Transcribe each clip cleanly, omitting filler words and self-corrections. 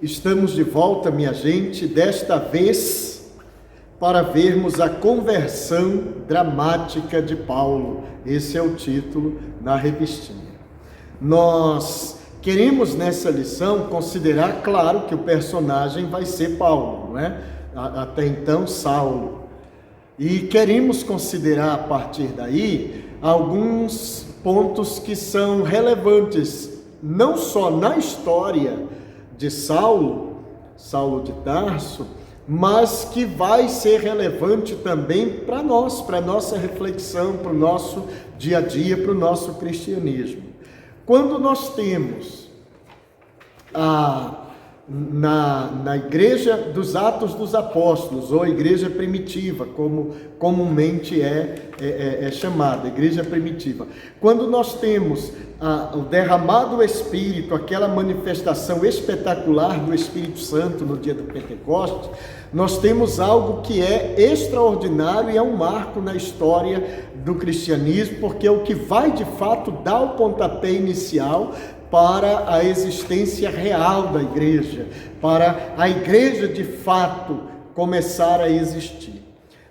Estamos de volta, minha gente, desta vez para vermos a conversão dramática de Paulo. Esse é o título na revistinha. Nós queremos nessa lição considerar, claro, que o personagem vai ser Paulo, não é? Até então Saulo. E queremos considerar a partir daí alguns pontos que são relevantes, não só na história de Saulo de Tarso, mas que vai ser relevante também para nós, para a nossa reflexão, para o nosso dia a dia, para o nosso cristianismo. Quando nós temos na igreja dos Atos dos Apóstolos, ou igreja primitiva, como comumente é chamada, igreja primitiva. Quando nós temos o derramado Espírito, aquela manifestação espetacular do Espírito Santo no dia do Pentecostes, nós temos algo que é extraordinário e é um marco na história do cristianismo, porque é o que vai de fato dar o pontapé inicial para a existência real da igreja, para a igreja de fato começar a existir.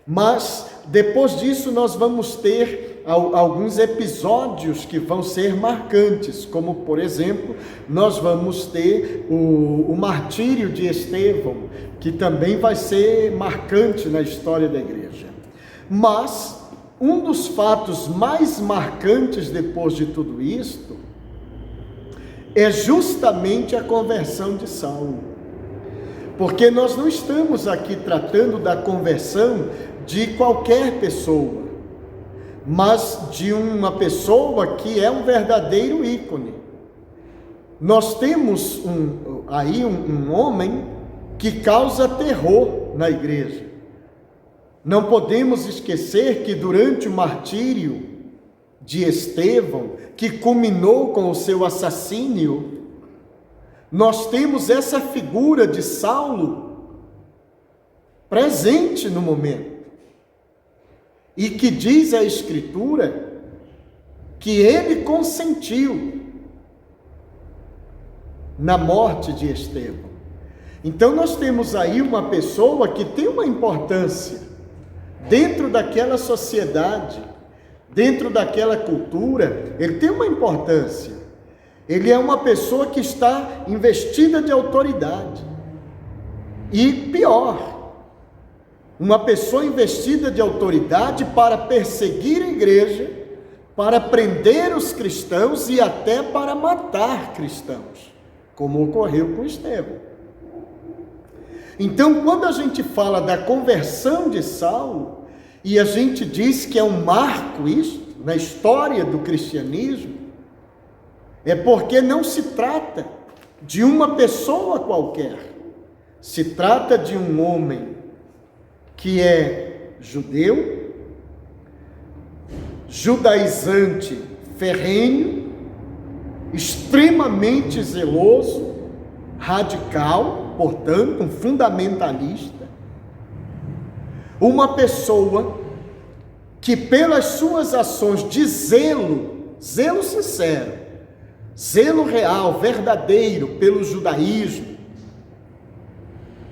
Mas depois disso nós vamos ter alguns episódios que vão ser marcantes, como por exemplo, nós vamos ter o martírio de Estevão, que também vai ser marcante na história da igreja. Mas um dos fatos mais marcantes depois de tudo isto é justamente a conversão de Saulo. Porque nós não estamos aqui tratando da conversão de qualquer pessoa, mas de uma pessoa que é um verdadeiro ícone. Nós temos um homem que causa terror na igreja. Não podemos esquecer que durante o martírio de Estevão, que culminou com o seu assassínio, nós temos essa figura de Saulo presente no momento. E que diz a Escritura que ele consentiu na morte de Estevão. Então nós temos aí uma pessoa que tem uma importância dentro daquela sociedade, dentro daquela cultura. Ele tem uma importância. Ele é uma pessoa que está investida de autoridade. E pior, uma pessoa investida de autoridade para perseguir a igreja, para prender os cristãos e até para matar cristãos, como ocorreu com Estevão. Então, quando a gente fala da conversão de Saulo, e a gente diz que é um marco isso, na história do cristianismo, é porque não se trata de uma pessoa qualquer, se trata de um homem que é judeu, judaizante ferrenho, extremamente zeloso, radical, portanto, um fundamentalista, uma pessoa que pelas suas ações de zelo sincero, zelo real, verdadeiro pelo judaísmo,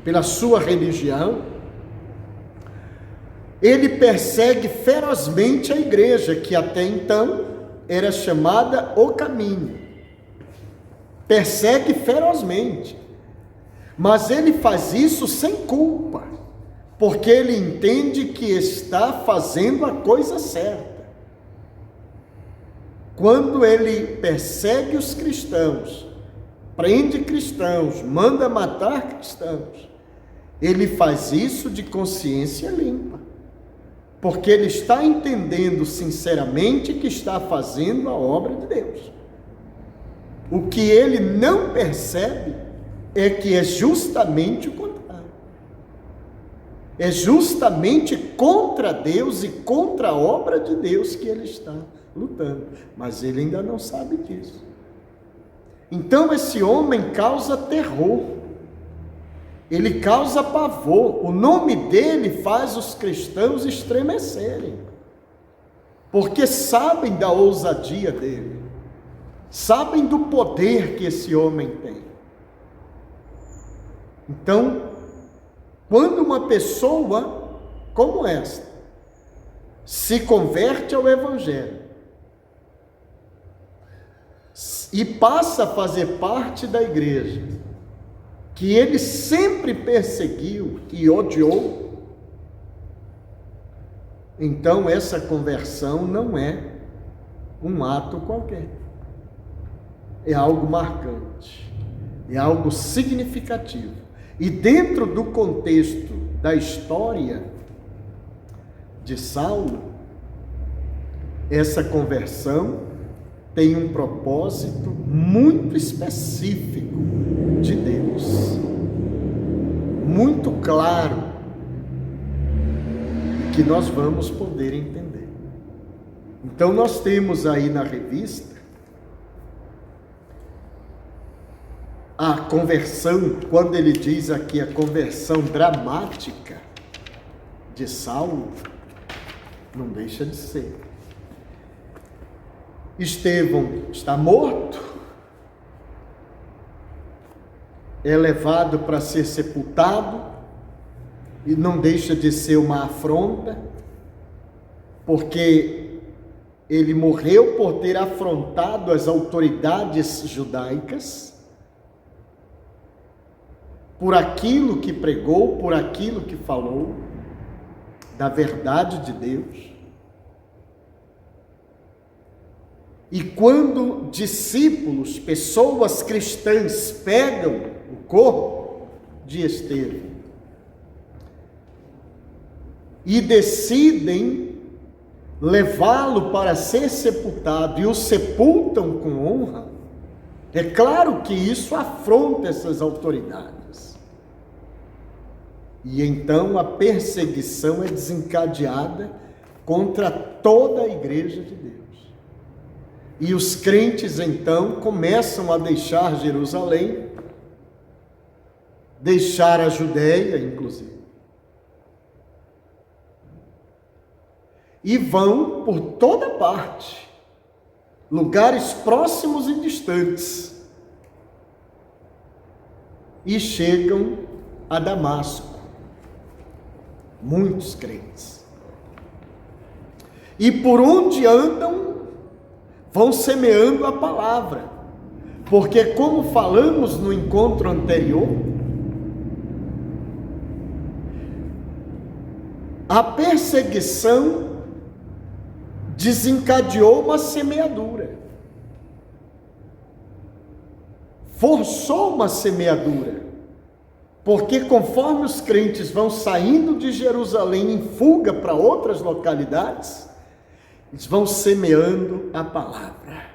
pela sua religião, ele persegue ferozmente a igreja, que até então era chamada O Caminho. Persegue ferozmente, mas ele faz isso sem culpa, porque ele entende que está fazendo a coisa certa. Quando ele persegue os cristãos, prende cristãos, manda matar cristãos, ele faz isso de consciência limpa, porque ele está entendendo sinceramente que está fazendo a obra de Deus. O que ele não percebe é que é justamente o contrário. É justamente contra Deus e contra a obra de Deus que ele está lutando, mas ele ainda não sabe disso. Então esse homem causa terror, ele causa pavor. O nome dele faz os cristãos estremecerem, porque sabem da ousadia dele, sabem do poder que esse homem tem. Então, quando uma pessoa como esta se converte ao Evangelho e passa a fazer parte da igreja, que ele sempre perseguiu e odiou, então essa conversão não é um ato qualquer, é algo marcante, é algo significativo. E dentro do contexto da história de Saulo, essa conversão tem um propósito muito específico de Deus, muito claro, que nós vamos poder entender. Então nós temos aí na revista a conversão, quando ele diz aqui a conversão dramática de Saulo, não deixa de ser. Estevão está morto, é levado para ser sepultado, e não deixa de ser uma afronta, porque ele morreu por ter afrontado as autoridades judaicas, por aquilo que pregou, por aquilo que falou, da verdade de Deus. E quando discípulos, pessoas cristãs, pegam o corpo de Estevão e decidem levá-lo para ser sepultado e o sepultam com honra, é claro que isso afronta essas autoridades. E então a perseguição é desencadeada contra toda a igreja de Deus. E os crentes então começam a deixar Jerusalém, deixar a Judéia, inclusive, e vão por toda parte, lugares próximos e distantes, e chegam a Damasco, muitos crentes. E por onde andam, vão semeando a palavra, porque como falamos no encontro anterior, a perseguição desencadeou uma semeadura, forçou uma semeadura, porque conforme os crentes vão saindo de Jerusalém em fuga para outras localidades, eles vão semeando a palavra,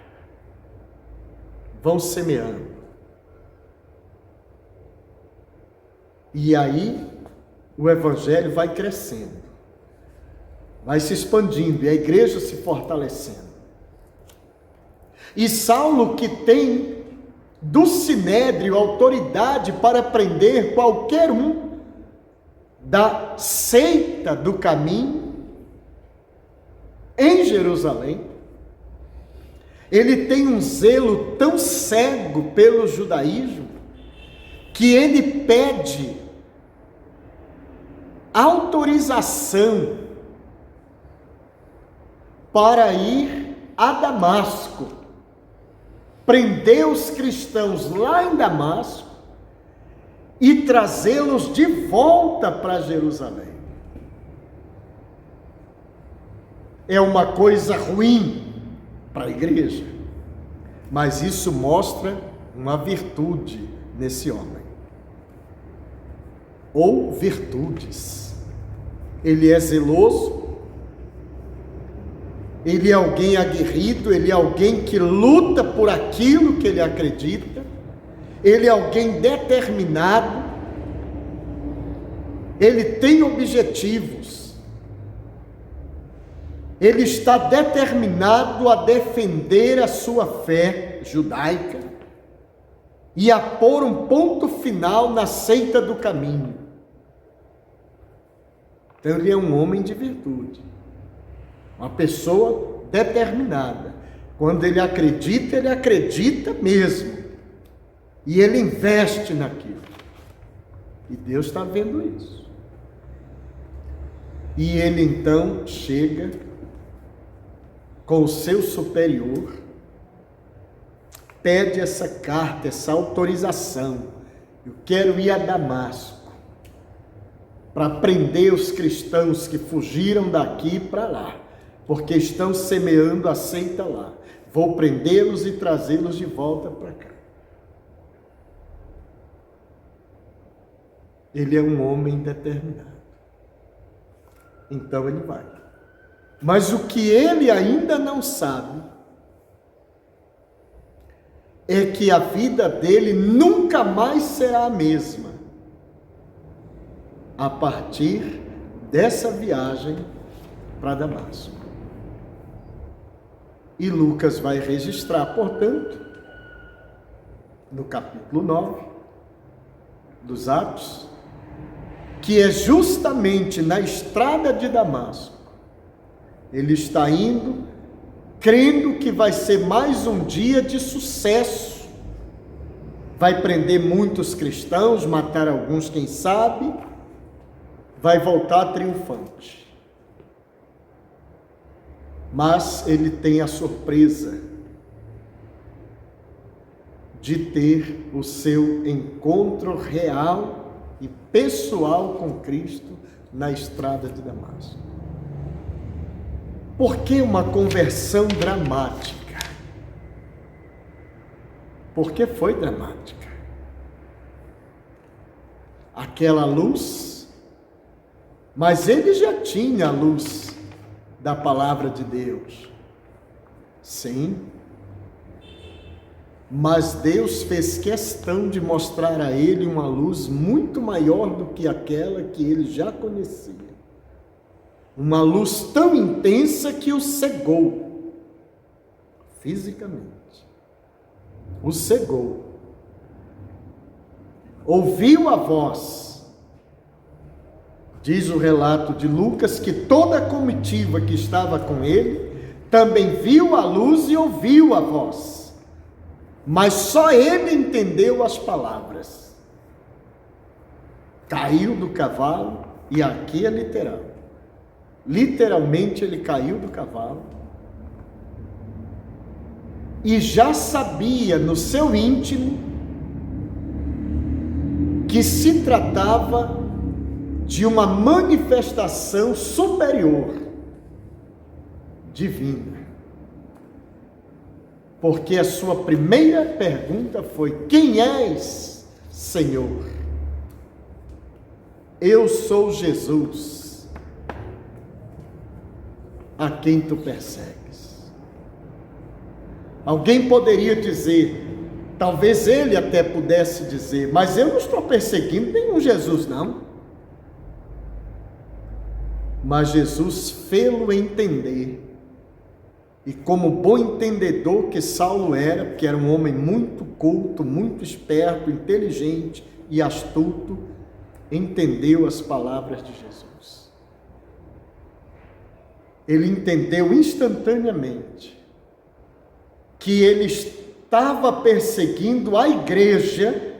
vão semeando. E aí o evangelho vai crescendo, vai se expandindo e a igreja se fortalecendo. E Saulo, que tem do sinédrio autoridade para prender qualquer um da seita do caminho em Jerusalém, ele tem um zelo tão cego pelo judaísmo que ele pede autorização para ir a Damasco, prender os cristãos lá em Damasco e trazê-los de volta para Jerusalém. É uma coisa ruim para a igreja, mas isso mostra uma virtude nesse homem, ou virtudes. Ele é zeloso, ele é alguém aguerrido, ele é alguém que luta por aquilo que ele acredita, ele é alguém determinado, ele tem objetivos, ele está determinado a defender a sua fé judaica e a pôr um ponto final na seita do caminho. Então ele é um homem de virtude, uma pessoa determinada. Quando ele acredita mesmo, e ele investe naquilo. E Deus está vendo isso. E ele então chega com o seu superior, pede essa carta, essa autorização. Eu quero ir a Damasco para prender os cristãos que fugiram daqui para lá, porque estão semeando a seita lá. Vou prendê-los e trazê-los de volta para cá. Ele é um homem determinado. Então ele vai. Mas o que ele ainda não sabe é que a vida dele nunca mais será a mesma a partir dessa viagem para Damasco. E Lucas vai registrar, portanto, no capítulo 9 dos Atos, que é justamente na estrada de Damasco. Ele está indo, crendo que vai ser mais um dia de sucesso. Vai prender muitos cristãos, matar alguns, quem sabe, vai voltar triunfante. Mas ele tem a surpresa de ter o seu encontro real e pessoal com Cristo na estrada de Damasco. Por que uma conversão dramática? Porque foi dramática. Aquela luz, mas ele já tinha a luz da palavra de Deus. Sim. Mas Deus fez questão de mostrar a ele uma luz muito maior do que aquela que ele já conhecia. Uma luz tão intensa que o cegou, fisicamente. O cegou. Ouviu a voz. Diz o relato de Lucas que toda a comitiva que estava com ele também viu a luz e ouviu a voz. Mas só ele entendeu as palavras. Caiu do cavalo, e aqui é literal. Literalmente ele caiu do cavalo e já sabia no seu íntimo que se tratava de uma manifestação superior, divina. Porque a sua primeira pergunta foi: quem és, Senhor? Eu sou Jesus, a quem tu persegues. Alguém poderia dizer, talvez ele até pudesse dizer, mas eu não estou perseguindo nenhum Jesus, não. Mas Jesus fê-lo entender. E como bom entendedor que Saulo era, porque era um homem muito culto, muito esperto, inteligente e astuto, entendeu as palavras de Jesus. Ele entendeu instantaneamente que ele estava perseguindo a igreja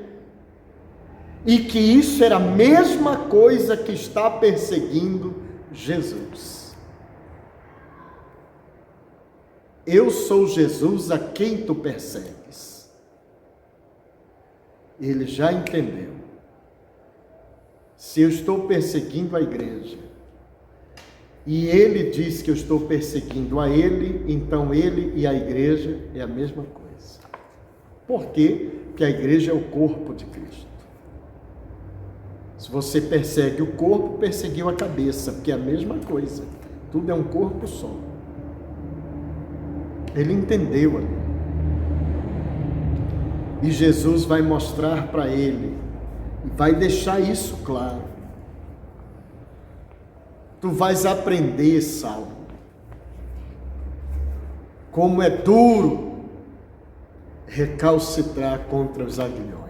e que isso era a mesma coisa que está perseguindo Jesus. Eu sou Jesus a quem tu persegues. Ele já entendeu. Se eu estou perseguindo a igreja, e ele diz que eu estou perseguindo a ele, então ele e a igreja é a mesma coisa. Por quê? Porque a igreja é o corpo de Cristo. Se você persegue o corpo, perseguiu a cabeça, porque é a mesma coisa. Tudo é um corpo só. Ele entendeu ali. E Jesus vai mostrar para ele, e vai deixar isso claro. Tu vais aprender, Saulo, como é duro recalcitrar contra os aguilhões.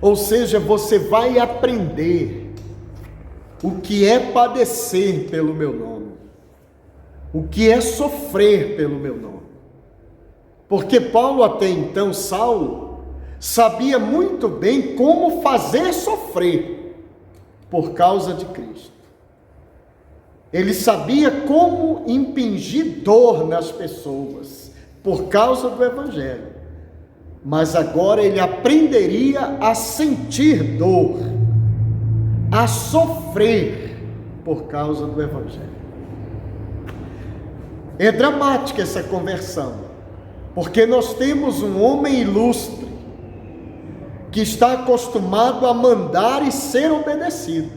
Ou seja, você vai aprender o que é padecer pelo meu nome. O que é sofrer pelo meu nome. Porque Paulo até então, Saulo, sabia muito bem como fazer sofrer por causa de Cristo. Ele sabia como impingir dor nas pessoas por causa do Evangelho. Mas agora ele aprenderia a sentir dor, a sofrer por causa do Evangelho. É dramática essa conversão, porque nós temos um homem ilustre, que está acostumado a mandar e ser obedecido.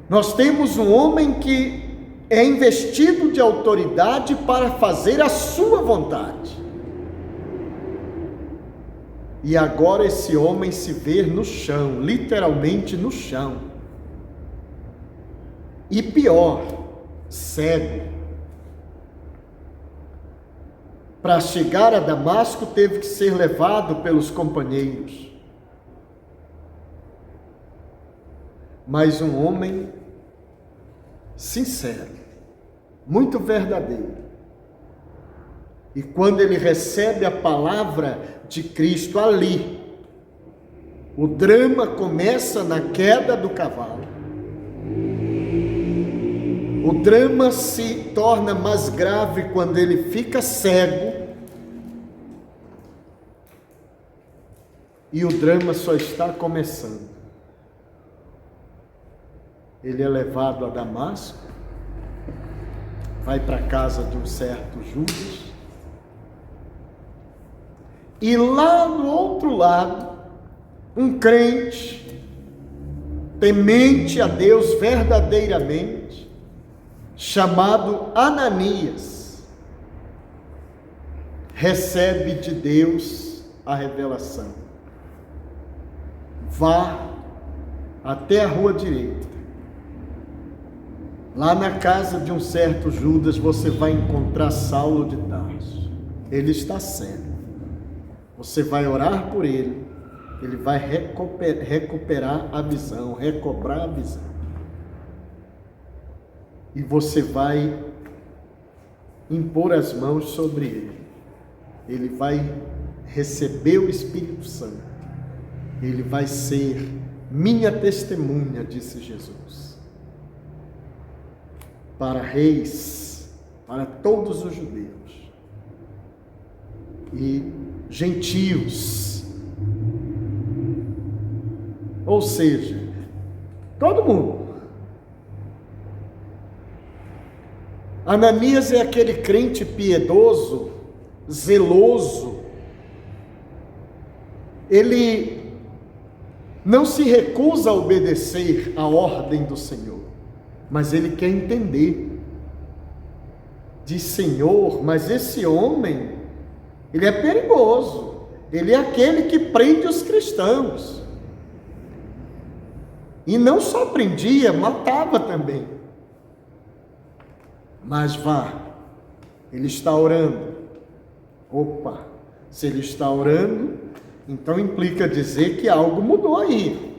Nós temos um homem que é investido de autoridade para fazer a sua vontade. E agora esse homem se vê no chão, literalmente no chão. E pior, cego. Para chegar a Damasco, teve que ser levado pelos companheiros. Mas um homem sincero, muito verdadeiro. E quando ele recebe a palavra de Cristo ali, o drama começa na queda do cavalo. O drama se torna mais grave quando ele fica cego. E o drama só está começando. Ele é levado a Damasco, vai para a casa de um certo Judas. E lá no outro lado, um crente, temente a Deus verdadeiramente, chamado Ananias, recebe de Deus a revelação. Vá até a rua direita. Lá na casa de um certo Judas, você vai encontrar Saulo de Tarso. Ele está cego. Você vai orar por ele. Ele vai recuperar a visão, recobrar a visão. E você vai impor as mãos sobre ele. Ele vai receber o Espírito Santo. Ele vai ser minha testemunha, disse Jesus. Para reis, para todos os judeus e gentios, ou seja, todo mundo. Ananias é aquele crente piedoso, zeloso. Ele não se recusa a obedecer à ordem do Senhor, mas ele quer entender. Diz: Senhor, mas esse homem, ele é perigoso. Ele é aquele que prende os cristãos. E não só prendia, matava também. Mas vá, ele está orando. Opa, se ele está orando, então implica dizer que algo mudou aí.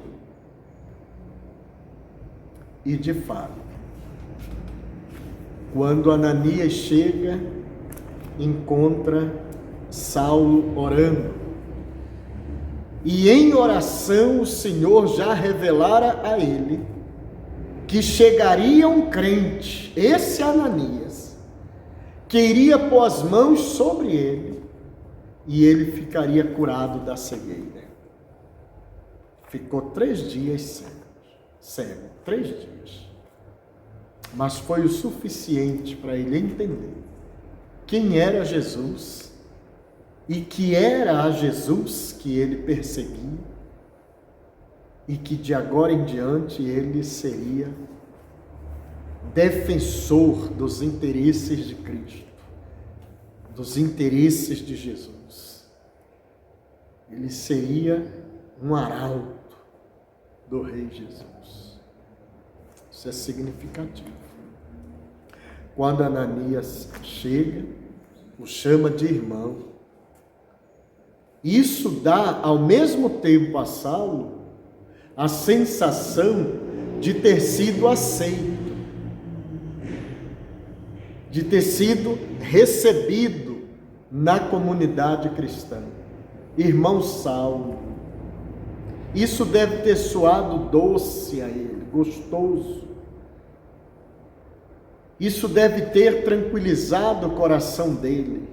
E de fato, quando Ananias chega, encontra Saulo orando. E em oração o Senhor já revelara a ele que chegaria um crente, esse Ananias, que iria pôr as mãos sobre ele e ele ficaria curado da cegueira. Ficou 3 dias cego, 3 dias. Mas foi o suficiente para ele entender quem era Jesus e que era a Jesus que ele perseguia e que de agora em diante ele seria defensor dos interesses de Cristo, dos interesses de Jesus. Ele seria um arauto do Rei Jesus. Isso é significativo. Quando Ananias chega, o chama de irmão. Isso dá ao mesmo tempo a Saulo a sensação de ter sido aceito, de ter sido recebido na comunidade cristã. irmão Saulo. Isso deve ter soado doce a ele, gostoso. Isso deve ter tranquilizado o coração dele,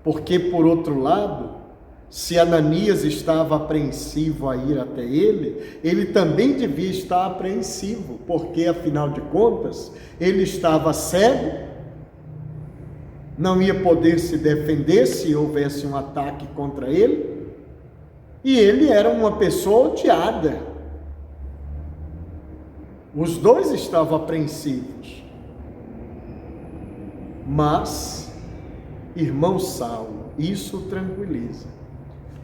porque, por outro lado, se Ananias estava apreensivo a ir até ele, ele também devia estar apreensivo, porque, afinal de contas, ele estava cego, não ia poder se defender se houvesse um ataque contra ele, e ele era uma pessoa odiada. Os dois estavam apreensivos. Mas, irmão Saulo, isso o tranquiliza.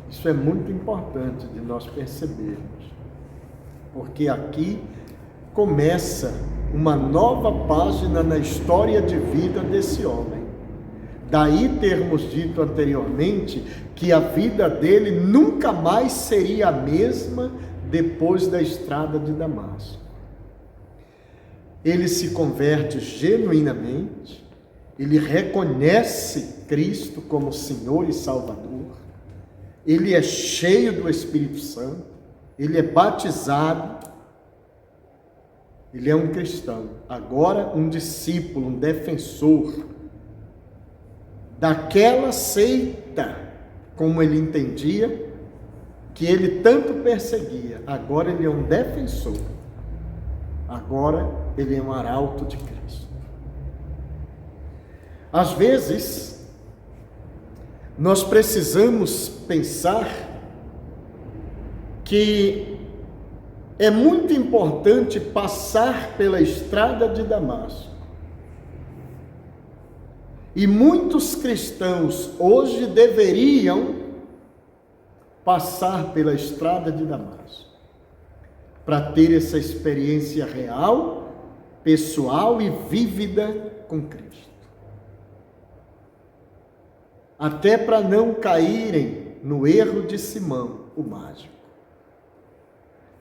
Isso é muito importante de nós percebermos, porque aqui começa uma nova página na história de vida desse homem. Daí termos dito anteriormente que a vida dele nunca mais seria a mesma depois da estrada de Damasco. Ele se converte genuinamente, ele reconhece Cristo como Senhor e Salvador, ele é cheio do Espírito Santo, ele é batizado, ele é um cristão, agora um discípulo, um defensor daquela seita, como ele entendia, que ele tanto perseguia. Agora ele é um defensor, agora ele é um arauto de Cristo. Às vezes, nós precisamos pensar que é muito importante passar pela estrada de Damasco. E muitos cristãos hoje deveriam passar pela estrada de Damasco para ter essa experiência real, pessoal e vívida com Cristo. Até para não caírem no erro de Simão, o mágico,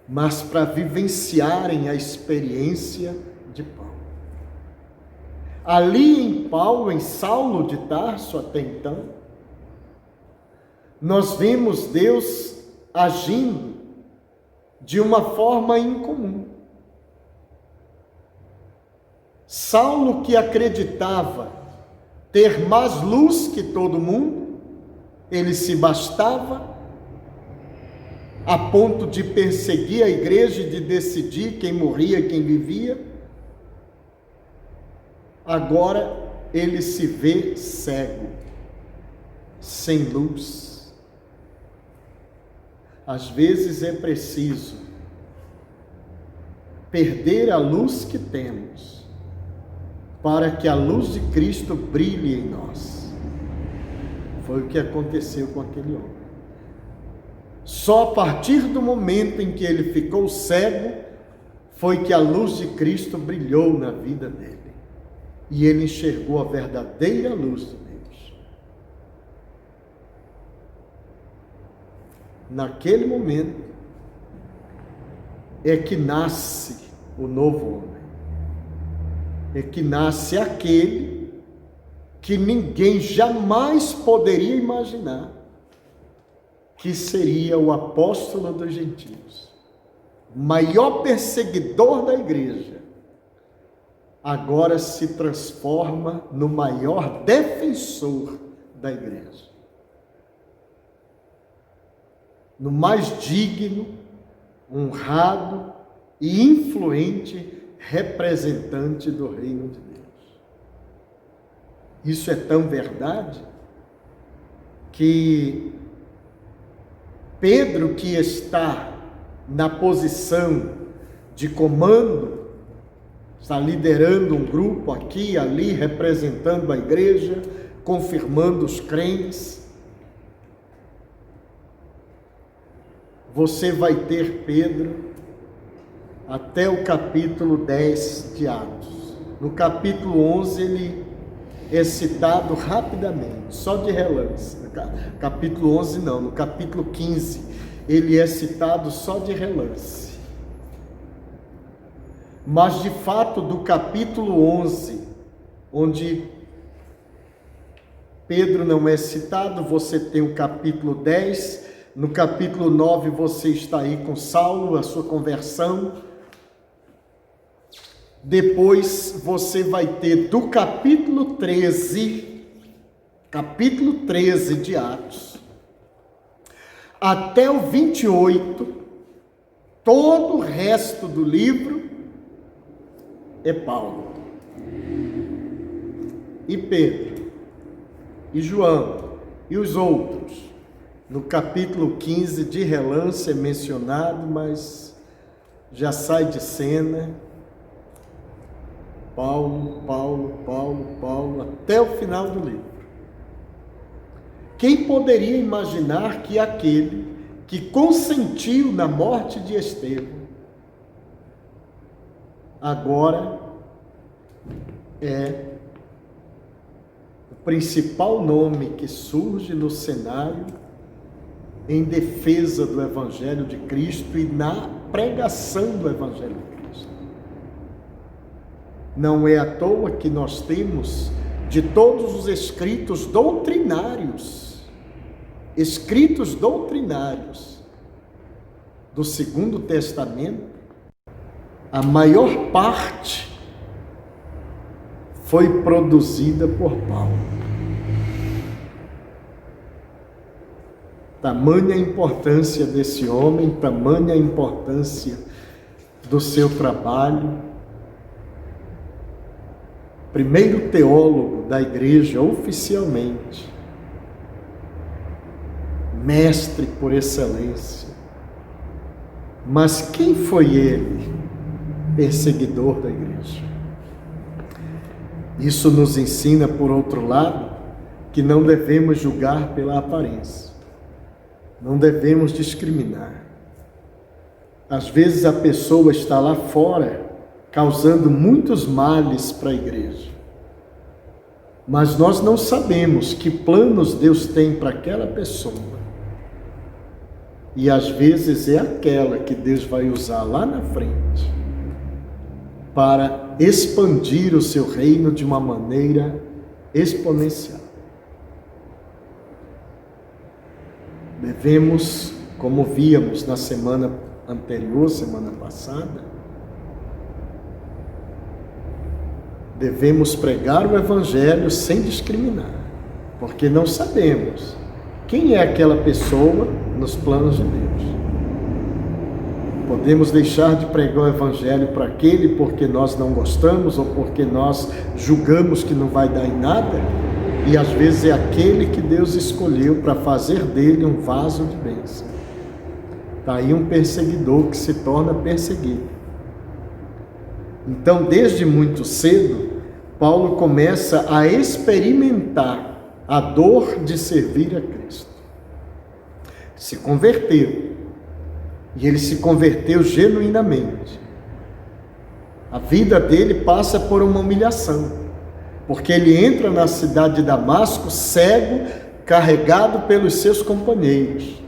mas para vivenciarem a experiência de Paulo. Ali em Paulo, em Saulo de Tarso até então, nós vemos Deus agindo de uma forma incomum. Saulo, que acreditava ter mais luz que todo mundo, ele se bastava a ponto de perseguir a igreja e de decidir quem morria e quem vivia. Agora ele se vê cego, sem luz. Às vezes é preciso perder a luz que temos, para que a luz de Cristo brilhe em nós. Foi o que aconteceu com aquele homem. Só a partir do momento em que ele ficou cego, foi que a luz de Cristo brilhou na vida dele. E ele enxergou a verdadeira luz de Deus. Naquele momento é que nasce o novo homem. É que nasce aquele que ninguém jamais poderia imaginar que seria o apóstolo dos gentios, maior perseguidor da igreja, agora se transforma no maior defensor da igreja, no mais digno, honrado e influente representante do reino de Deus. Isso é tão verdade que Pedro, que está na posição de comando, está liderando um grupo aqui e ali, representando a igreja, confirmando os crentes. Você vai ter Pedro até o capítulo 10 de Atos. No capítulo 11 ele é citado rapidamente, só de relance. Capítulo 11 não, no capítulo 15 ele é citado só de relance. Mas de fato do capítulo 11, onde Pedro não é citado, você tem o capítulo 10, no capítulo 9 você está aí com Saulo, a sua conversão. Depois você vai ter do capítulo 13 de Atos, até o 28, todo o resto do livro é Paulo. E Pedro, e João, e os outros. No capítulo 15, de relance é mencionado, mas já sai de cena. Paulo, até o final do livro. Quem poderia imaginar que aquele que consentiu na morte de Estevão, agora é o principal nome que surge no cenário em defesa do Evangelho de Cristo e na pregação do Evangelho de Cristo. Não é à toa que nós temos, de todos os escritos doutrinários do Segundo Testamento, a maior parte foi produzida por Paulo. Tamanha a importância desse homem, tamanha a importância do seu trabalho. Primeiro teólogo da igreja oficialmente, mestre por excelência. Mas quem foi ele? Perseguidor da igreja. Isso nos ensina, por outro lado, que não devemos julgar pela aparência. Não devemos discriminar. Às vezes a pessoa está lá fora, causando muitos males para a igreja. Mas nós não sabemos que planos Deus tem para aquela pessoa. E às vezes é aquela que Deus vai usar lá na frente para expandir o seu reino de uma maneira exponencial. Devemos, como víamos na semana anterior, semana passada, devemos pregar o Evangelho sem discriminar, porque não sabemos quem é aquela pessoa nos planos de Deus. Podemos deixar de pregar o Evangelho para aquele porque nós não gostamos ou porque nós julgamos que não vai dar em nada, e às vezes é aquele que Deus escolheu para fazer dele um vaso de bênção. Está aí um perseguidor que se torna perseguido. Então, desde muito cedo, Paulo começa a experimentar a dor de servir a Cristo. Se converteu, e ele se converteu genuinamente. A vida dele passa por uma humilhação, porque ele entra na cidade de Damasco cego, carregado pelos seus companheiros,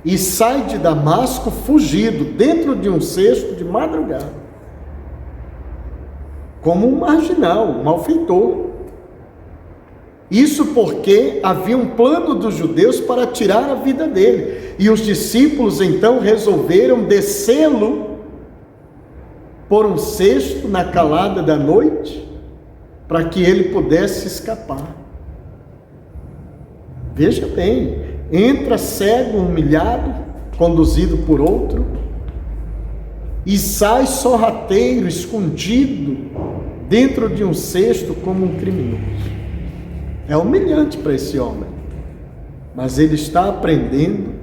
e sai de Damasco fugido, dentro de um cesto de madrugada, como um marginal, um malfeitor. Isso porque havia um plano dos judeus para tirar a vida dele. E os discípulos então resolveram descê-lo por um cesto na calada da noite, para que ele pudesse escapar. Veja bem, entra cego, humilhado, conduzido por outro, e sai sorrateiro, escondido, dentro de um cesto como um criminoso. É humilhante para esse homem, mas ele está aprendendo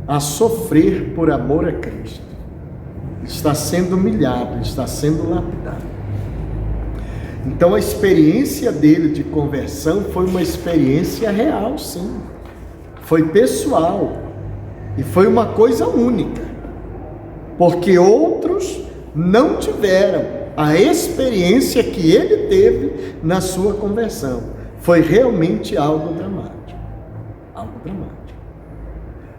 a sofrer por amor a Cristo. Ele está sendo humilhado, ele está sendo lapidado. Então a experiência dele de conversão foi uma experiência real, sim. Foi pessoal e foi uma coisa única, porque outros não tiveram a experiência que ele teve na sua conversão. Foi realmente algo dramático, algo dramático.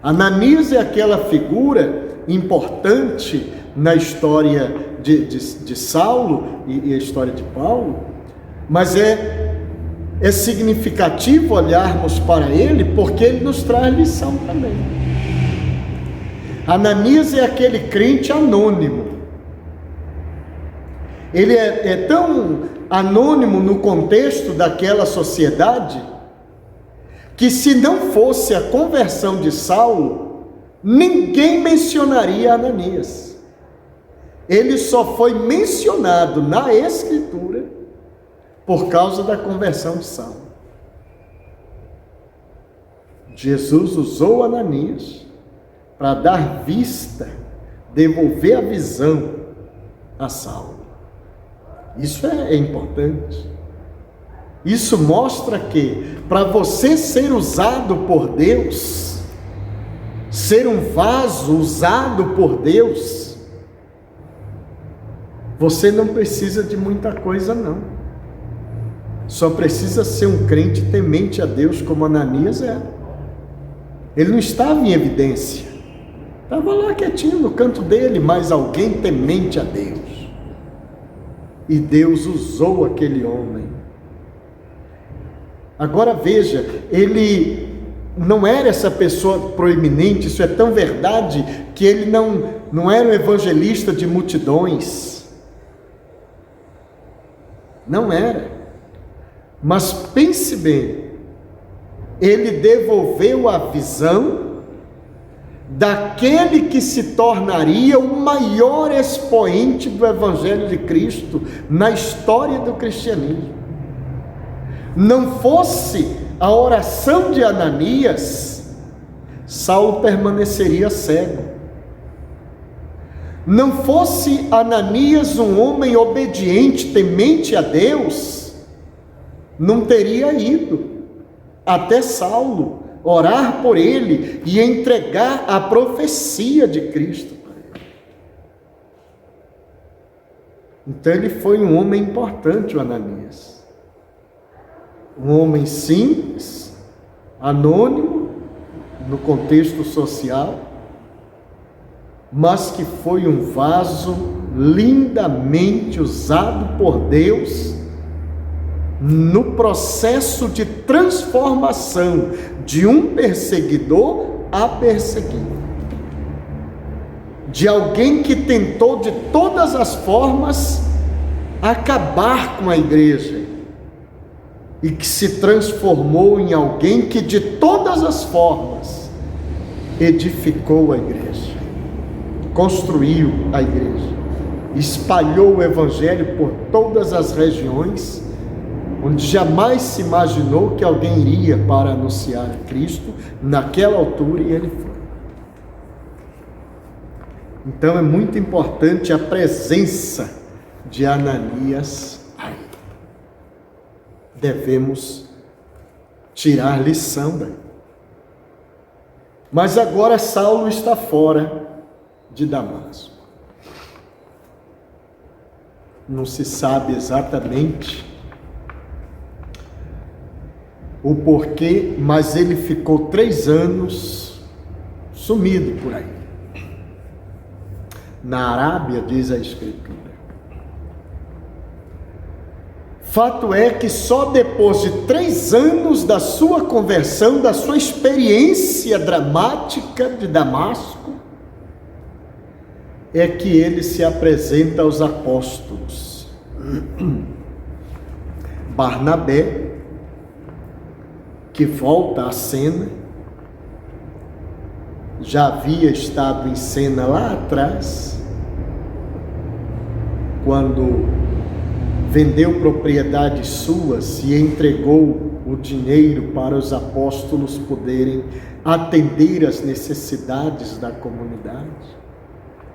Ananias é aquela figura importante na história de Saulo e a história de Paulo, mas é é significativo olharmos para ele, porque ele nos traz lição também. Ananias é aquele crente anônimo. Ele é tão anônimo no contexto daquela sociedade, que se não fosse a conversão de Saulo, ninguém mencionaria Ananias. Ele só foi mencionado na Escritura por causa da conversão de Saulo. Jesus usou Ananias para dar vista, devolver a visão a Saulo. Isso é importante. Isso mostra que, para você ser usado por Deus, ser um vaso usado por Deus, você não precisa de muita coisa não. Só precisa ser um crente temente a Deus, como Ananias era. Ele não estava em evidência, estava lá quietinho no canto dele, mas alguém temente a Deus. E Deus usou aquele homem. Agora veja, ele não era essa pessoa proeminente, isso é tão verdade, que ele não era um evangelista de multidões. Não era. Mas pense bem, ele devolveu a visão daquele que se tornaria o maior expoente do Evangelho de Cristo na história do cristianismo. Não fosse a oração de Ananias, Saulo permaneceria cego. Não fosse Ananias um homem obediente, temente a Deus, não teria ido até Saulo, orar por ele e entregar a profecia de Cristo para ele. Então ele foi um homem importante, o Ananias. Um homem simples, anônimo, no contexto social, mas que foi um vaso lindamente usado por Deus no processo de transformação de um perseguidor a perseguido, de alguém que tentou de todas as formas acabar com a igreja e que se transformou em alguém que de todas as formas edificou a igreja, construiu a igreja, espalhou o evangelho por todas as regiões, onde jamais se imaginou que alguém iria para anunciar a Cristo naquela altura, e ele foi. Então é muito importante a presença de Ananias aí. Devemos tirar lição daí. Mas agora Saulo está fora de Damasco. Não se sabe exatamente o porquê, mas ele ficou 3 anos sumido por aí. Na Arábia, diz a Escritura. Fato é que só depois de 3 anos da sua conversão, da sua experiência dramática de Damasco, é que ele se apresenta aos apóstolos. Barnabé, que volta à cena, já havia estado em cena lá atrás, quando vendeu propriedades suas e entregou o dinheiro para os apóstolos poderem atender às necessidades da comunidade.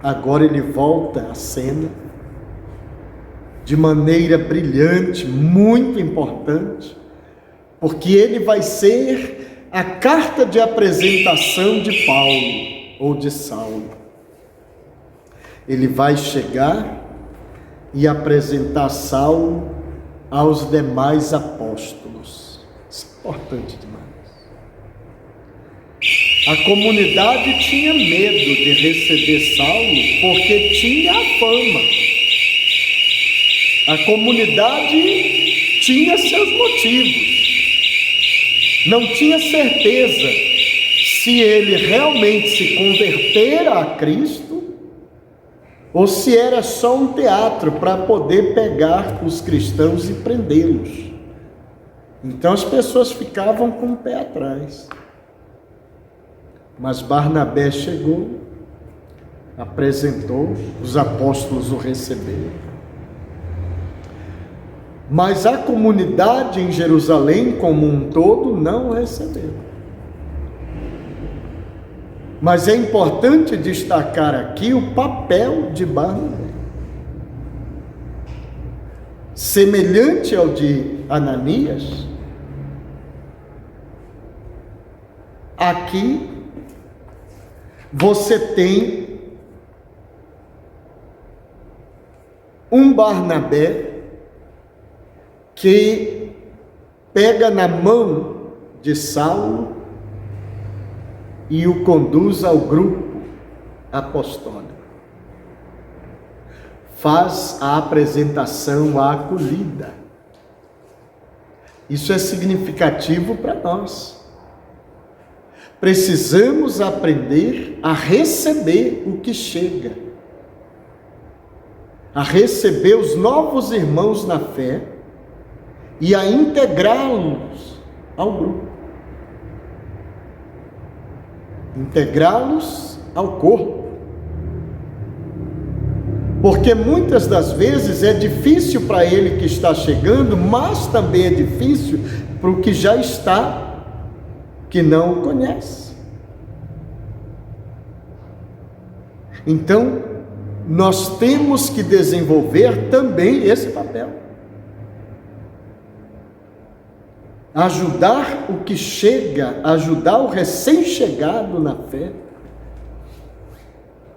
Agora ele volta à cena de maneira brilhante, muito importante, porque ele vai ser a carta de apresentação de Paulo ou de Saulo. Ele vai chegar e apresentar Saulo aos demais apóstolos. Isso é importante demais. A comunidade tinha medo de receber Saulo porque tinha a fama. A comunidade tinha seus motivos. Não tinha certeza se ele realmente se convertera a Cristo ou se era só um teatro para poder pegar os cristãos e prendê-los. Então as pessoas ficavam com o pé atrás. Mas Barnabé chegou, apresentou, os apóstolos o receberam. Mas a comunidade em Jerusalém como um todo não o recebeu. Mas é importante destacar aqui o papel de Barnabé. Semelhante ao de Ananias, aqui você tem um Barnabé que pega na mão de Saulo e o conduz ao grupo apostólico. Faz a apresentação, a acolhida. Isso é significativo para nós. Precisamos aprender a receber o que chega, a receber os novos irmãos na fé e a integrá-los ao grupo, integrá-los ao corpo. Porque muitas das vezes é difícil para ele que está chegando, mas também é difícil para o que já está, que não o conhece. Então, nós temos que desenvolver também esse papel. Ajudar o que chega, ajudar o recém-chegado na fé,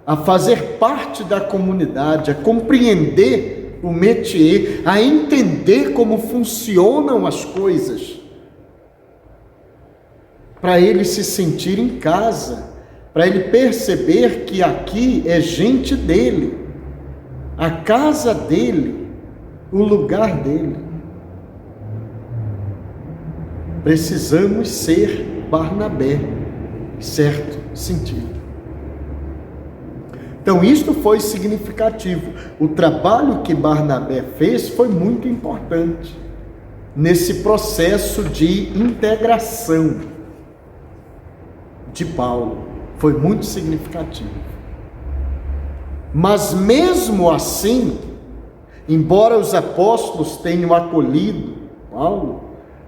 a fazer parte da comunidade, a compreender o métier, a entender como funcionam as coisas, para ele se sentir em casa, para ele perceber que aqui é gente dele, a casa dele, o lugar dele. Precisamos ser Barnabé, em certo sentido. Então, isto foi significativo. O trabalho que Barnabé fez foi muito importante nesse processo de integração de Paulo. Foi muito significativo. Mas mesmo assim, embora os apóstolos tenham acolhido Paulo,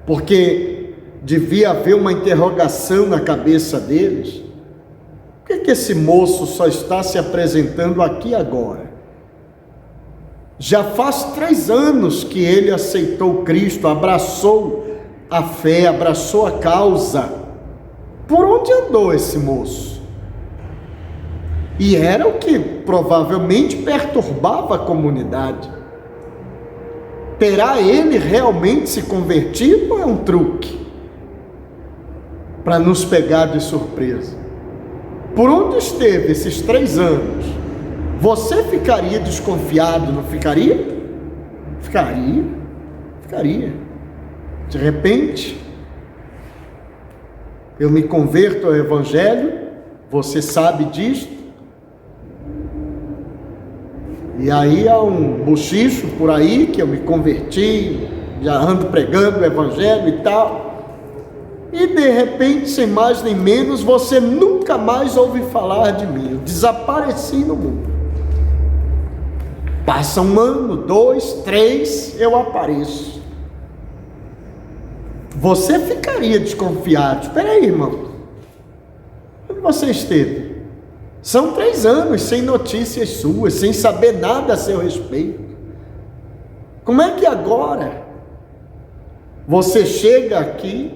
porque devia haver uma interrogação na cabeça deles, por que esse moço só está se apresentando aqui agora? Já faz 3 anos que ele aceitou Cristo, abraçou a fé, abraçou a causa. Por onde andou esse moço? E era o que provavelmente perturbava a comunidade. Terá ele realmente se convertido ou é um truque para nos pegar de surpresa? Por onde esteve esses 3 anos? Você ficaria desconfiado, não ficaria? Ficaria. De repente, eu me converto ao Evangelho, você sabe disto, e aí há um bochicho por aí que eu me converti, já ando pregando o Evangelho e tal, e de repente, sem mais nem menos, você nunca mais ouve falar de mim, eu desapareci no mundo. Passa 1 ano, 2, 3, eu apareço. Você ficaria desconfiado. Espera aí, irmão, onde você esteve? São 3 anos sem notícias suas, sem saber nada a seu respeito. Como é que agora você chega aqui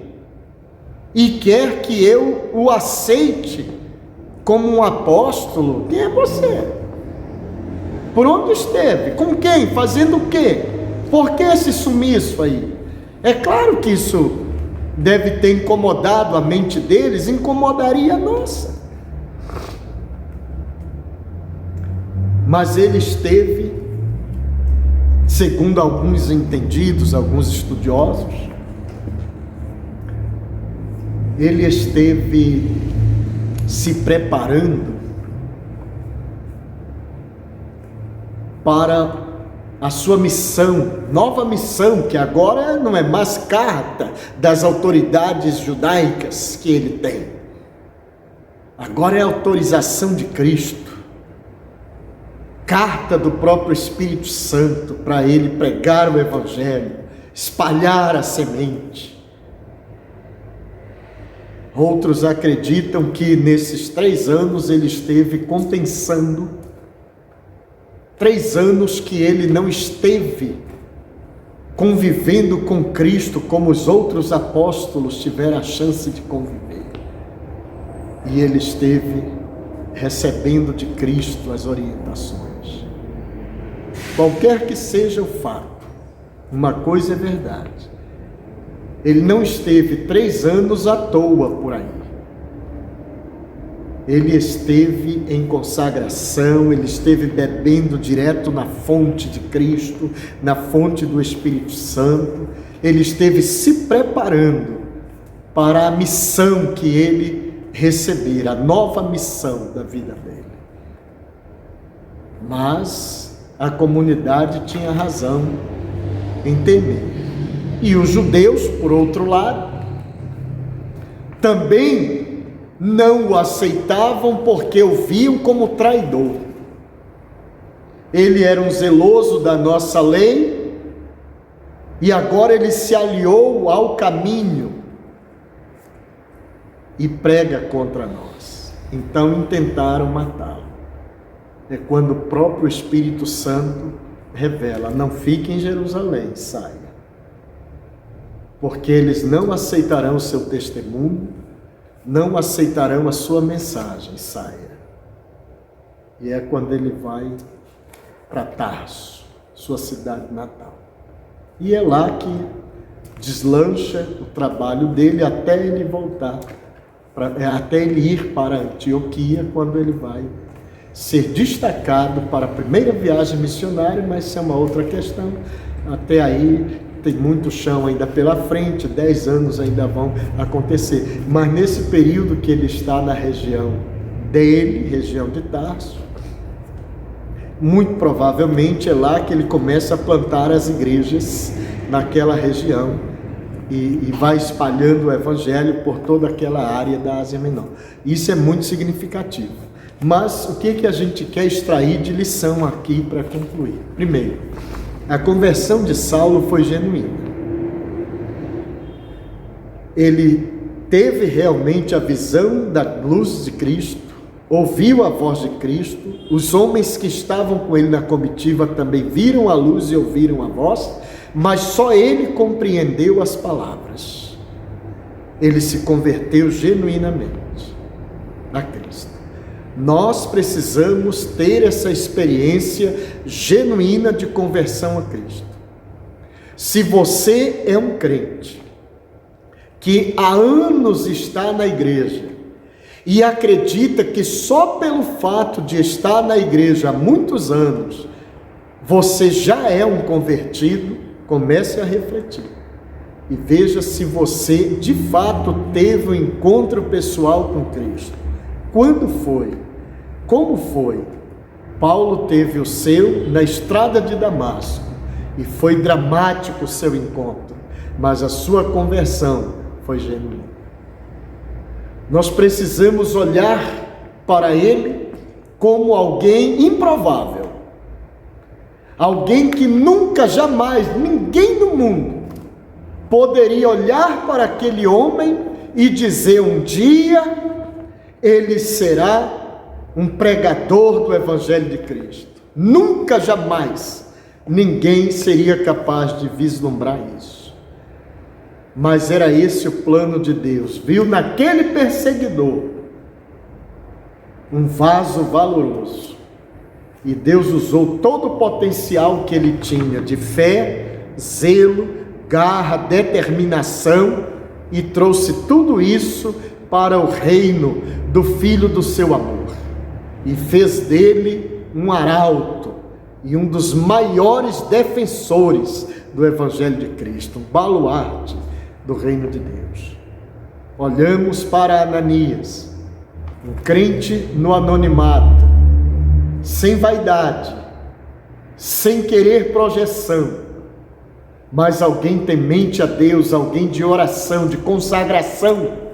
e quer que eu o aceite como um apóstolo? Quem é você? Por onde esteve? Com quem? Fazendo o quê? Por que esse sumiço aí? É claro que isso deve ter incomodado a mente deles, incomodaria a nossa. Mas ele esteve segundo alguns entendidos, alguns estudiosos, ele esteve se preparando para a sua missão, nova missão, que agora não é mais carta das autoridades judaicas que ele tem. Agora é autorização de Cristo, carta do próprio Espírito Santo para ele pregar o Evangelho, espalhar a semente. Outros acreditam que nesses 3 anos ele esteve compensando 3 anos que ele não esteve convivendo com Cristo como os outros apóstolos tiveram a chance de conviver. E ele esteve recebendo de Cristo as orientações. Qualquer que seja o fato, uma coisa é verdade: ele não esteve 3 anos à toa por aí. Ele esteve em consagração, ele esteve bebendo direto na fonte de Cristo, na fonte do Espírito Santo. Ele esteve se preparando para a missão que ele receber, a nova missão da vida dele. Mas a comunidade tinha razão em temer. E os judeus, por outro lado, também não o aceitavam porque o viam como traidor. Ele era um zeloso da nossa lei e agora ele se aliou ao caminho e prega contra nós. Então intentaram matá-lo. É quando o próprio Espírito Santo revela: não fique em Jerusalém, saia, porque eles não aceitarão o seu testemunho, não aceitarão a sua mensagem, saia. E é quando ele vai para Tarso, sua cidade natal. E é lá que deslancha o trabalho dele até ele voltar, até ele ir para Antioquia, quando ele vai ser destacado para a primeira viagem missionária, mas isso é uma outra questão. Até aí tem muito chão ainda pela frente, 10 anos ainda vão acontecer. Mas nesse período que ele está na região dele, região de Tarso, muito provavelmente é lá que ele começa a plantar as igrejas naquela região e vai espalhando o Evangelho por toda aquela área da Ásia Menor. Isso é muito significativo. Mas o que a gente quer extrair de lição aqui para concluir? Primeiro, a conversão de Saulo foi genuína. Ele teve realmente a visão da luz de Cristo, ouviu a voz de Cristo, os homens que estavam com ele na comitiva também viram a luz e ouviram a voz, mas só ele compreendeu as palavras. Ele se converteu genuinamente a Cristo. Nós precisamos ter essa experiência genuína de conversão a Cristo. Se você é um crente que há anos está na igreja e acredita que só pelo fato de estar na igreja há muitos anos você já é um convertido, comece a refletir e veja se você de fato teve um encontro pessoal com Cristo. Quando foi? Como foi? Paulo teve o seu na estrada de Damasco e foi dramático o seu encontro, mas a sua conversão foi genuína. Nós precisamos olhar para ele como alguém improvável, alguém que nunca, jamais, ninguém no mundo poderia olhar para aquele homem e dizer: um dia ele será um pregador do Evangelho de Cristo. Nunca, jamais, ninguém seria capaz de vislumbrar isso. Mas era esse o plano de Deus. Viu naquele perseguidor um vaso valoroso. E Deus usou todo o potencial que ele tinha de fé, zelo, garra, determinação e trouxe tudo isso para o reino do Filho do seu amor. E fez dele um arauto e um dos maiores defensores do Evangelho de Cristo, um baluarte do reino de Deus. Olhamos para Ananias, um crente no anonimato, sem vaidade, sem querer projeção, mas alguém temente a Deus, alguém de oração, de consagração.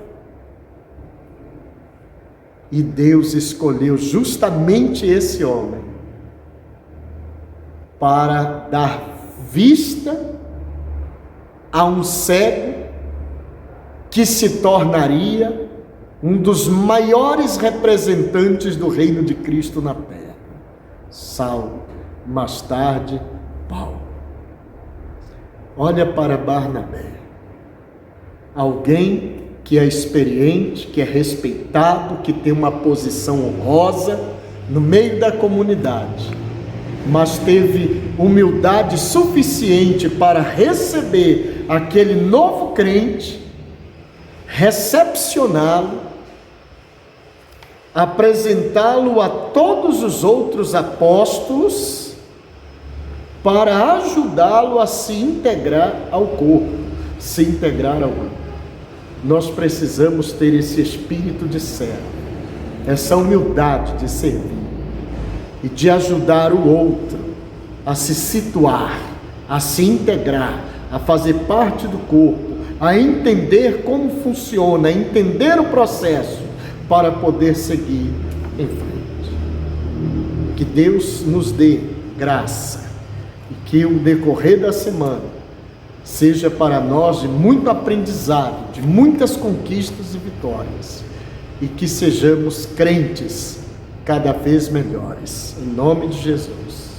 E Deus escolheu justamente esse homem para dar vista a um cego que se tornaria um dos maiores representantes do reino de Cristo na terra. Saulo, mais tarde Paulo. Olha para Barnabé, alguém que é experiente, que é respeitado, que tem uma posição honrosa no meio da comunidade, mas teve humildade suficiente para receber aquele novo crente, recepcioná-lo, apresentá-lo a todos os outros apóstolos, para ajudá-lo a se integrar ao corpo, se integrar ao grupo. Nós precisamos ter esse espírito de servo, essa humildade de servir e de ajudar o outro a se situar, a se integrar, a fazer parte do corpo, a entender como funciona, a entender o processo para poder seguir em frente. Que Deus nos dê graça e que o decorrer da semana seja para nós de muito aprendizado, de muitas conquistas e vitórias, e que sejamos crentes cada vez melhores, em nome de Jesus.